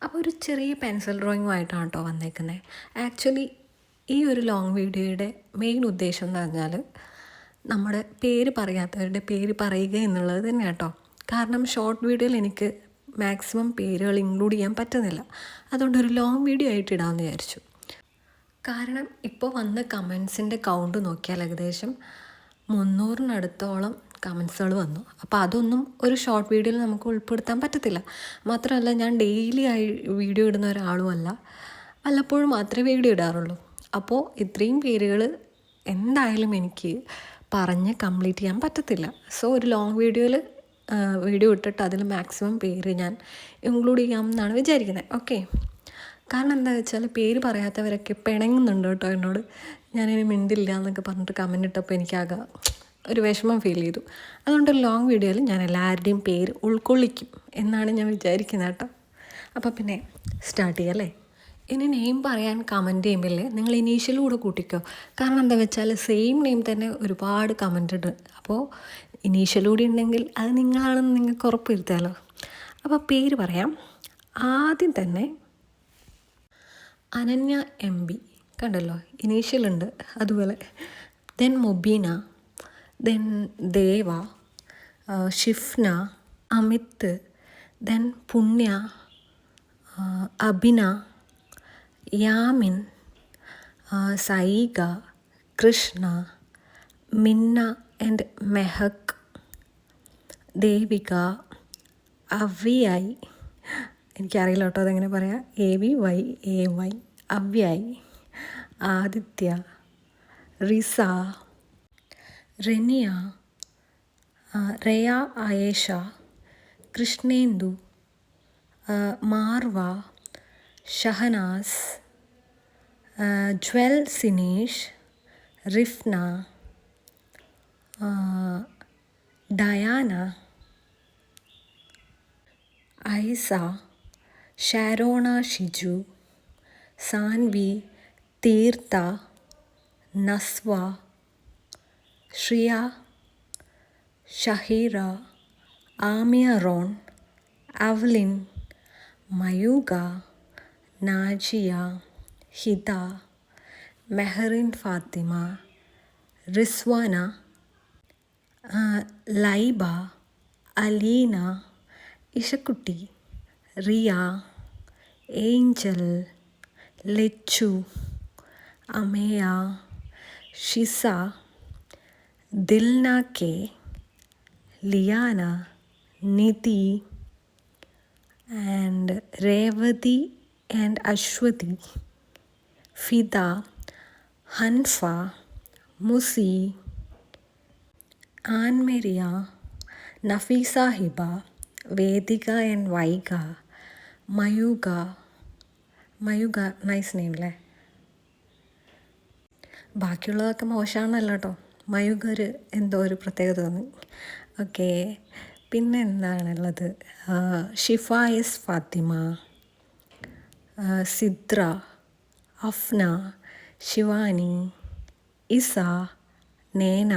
അപ്പോൾ ഒരു ചെറിയ പെൻസിൽ ഡ്രോയിങ്ങുമായിട്ടാണ് കേട്ടോ വന്നേക്കുന്നത്. ആക്ച്വലി ഈ ഒരു ലോങ് വീഡിയോയുടെ മെയിൻ ഉദ്ദേശം എന്ന് പറഞ്ഞാൽ നമ്മുടെ പേര് പറയാത്തവരുടെ പേര് പറയുക എന്നുള്ളത് തന്നെ കേട്ടോ. കാരണം ഷോർട്ട് വീഡിയോയിൽ എനിക്ക് മാക്സിമം പേരുകൾ ഇൻക്ലൂഡ് ചെയ്യാൻ പറ്റുന്നില്ല. അതുകൊണ്ട് ഒരു ലോങ് വീഡിയോ ആയിട്ട് ഇടാമെന്ന് വിചാരിച്ചു. കാരണം ഇപ്പോൾ വന്ന കമൻസിൻ്റെ കൗണ്ട് നോക്കിയാൽ ഏകദേശം 300-നടുത്തോളം കമൻസുകൾ വന്നു. അപ്പോൾ അതൊന്നും ഒരു ഷോർട്ട് വീഡിയോയിൽ നമുക്ക് ഉൾപ്പെടുത്താൻ പറ്റത്തില്ല. മാത്രമല്ല, ഞാൻ ഡെയിലി ആയി വീഡിയോ ഇടുന്ന ഒരാളും അല്ല, വല്ലപ്പോഴും മാത്രമേ വീഡിയോ ഇടാറുള്ളൂ. അപ്പോൾ ഇത്രയും പേരുകൾ എന്തായാലും എനിക്ക് പറഞ്ഞ് കംപ്ലീറ്റ് ചെയ്യാൻ പറ്റത്തില്ല. സോ ഒരു ലോങ് വീഡിയോ ഇട്ടിട്ട് അതിൽ മാക്സിമം പേര് ഞാൻ ഇൻക്ലൂഡ് ചെയ്യാമെന്നാണ് വിചാരിക്കുന്നത്. ഓക്കെ, കാരണം എന്താ വെച്ചാൽ പേര് പറയാത്തവരൊക്കെ പിണങ്ങുന്നുണ്ട് കേട്ടോ എന്നോട്. ഞാനിനി മിണ്ടില്ല എന്നൊക്കെ പറഞ്ഞിട്ട് കമൻറ്റ് ഇട്ടപ്പോൾ എനിക്കാകെ ഒരു വിഷമം ഫീൽ ചെയ്തു. അതുകൊണ്ട് ലോങ് വീഡിയോയിൽ ഞാൻ എല്ലാവരുടെയും പേര് ഉൾക്കൊള്ളിക്കും എന്നാണ് ഞാൻ വിചാരിക്കുന്നത് കേട്ടോ. അപ്പോൾ പിന്നെ സ്റ്റാർട്ട് ചെയ്യാം അല്ലേ. ഇനി നെയിം പറയാൻ കമൻറ്റ് ചെയ്യുമ്പോൾ നിങ്ങൾ ഇനീഷ്യൽ കൂടെ കൂട്ടിക്കോ. കാരണം എന്താ വെച്ചാൽ സെയിം നെയിം തന്നെ ഒരുപാട് കമൻറ്റ് ഉണ്ട്. അപ്പോൾ ഇനീഷ്യൽ കൂടി ഉണ്ടെങ്കിൽ അത് നിങ്ങളാണെന്ന് നിങ്ങൾക്ക് ഉറപ്പ് വരുത്താമല്ലോ. അപ്പോൾ പേര് പറയാം. ആദ്യം തന്നെ അനന്യ MB, കണ്ടല്ലോ ഇനീഷ്യലുണ്ട് അതുപോലെ. ദെൻ മുബീന, ദെൻ ദേവ, ഷിഫ്ന, അമിത്, ദെൻ പുണ്യ, അഭിന, യാമിൻ, സൈഗ, കൃഷ്ണ, മിന്ന ആൻഡ് മെഹക്, ദേവിക, അവ്യായി, എനിക്കറിയില്ല കേട്ടോ അതെങ്ങനെ പറയാം, AVYAY, Avyayi, Aditya, Riza, Reniya, Raya Ayesha, Krishnendu, Marva, Shahnaz, Jewel Sineesh, Rifna, Diana, Aiza, Sharona Shiju, Saanvi, Theertha, Naswa, Shriya, Shaheera, Amiya Ron, Avlin, Mayuka, Najiya, Hitha, Meherin Fathima, Rizwana, Laiba, Aleena, ഇഷക്കുട്ടി, Riya, Angel, Lachu, Ameya, Shiza, Dilna K, Liyana, Nidhi and Revathi and Ashwathi, Fida, Hanfa, Musi, Annmaria, Nafeesa Hiba, Vedika and Vaiga, Mayuka, nice name അല്ലേ. ബാക്കിയുള്ളതൊക്കെ മോശമാണല്ലോ കേട്ടോ. മയൂക എന്തോ ഒരു പ്രത്യേകത തോന്നി. ഓക്കെ, പിന്നെ എന്താണുള്ളത്? ഷിഫ എസ് ഫാത്തിമ, സിദ്ര, അഫ്ന, ശിവാനി, ഇസ, നേന,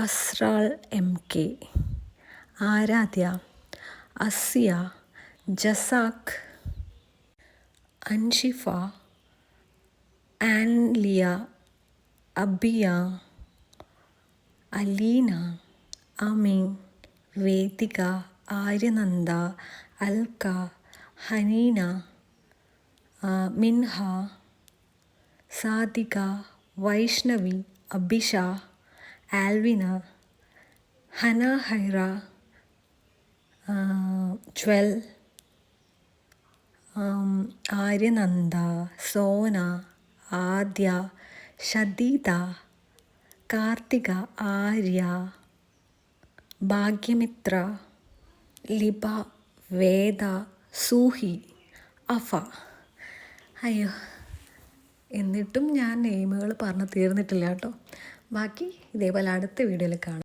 അസ്രാൾ MK, ആരാധ്യ, അസിയ, ജസാഖ്, അൻഷിഫ, ആൻലിയ, അബിയ, അലീന, അമീൻ, വേദിക, ആര്യനന്ദ, അൽക്ക, ഹനീന, മിൻഹ, സാദിക, വൈഷ്ണവി, അബിഷ, ആൽവിന, ഹന ഹൈറ, ജ്വൽ, ആര്യനന്ദ, സോന, ആദ്യ, ഷദീദ, കാർത്തിക, ആര്യ, ഭാഗ്യമിത്ര, ലിബ, വേദ, സൂഹി, അഫ. അയ്യോ, എന്നിട്ടും ഞാൻ നെയിമുകൾ പറഞ്ഞു തീർന്നിട്ടില്ല കേട്ടോ. ബാക്കി ഇതേപോലെ അടുത്ത വീഡിയോയിൽ കാണാം.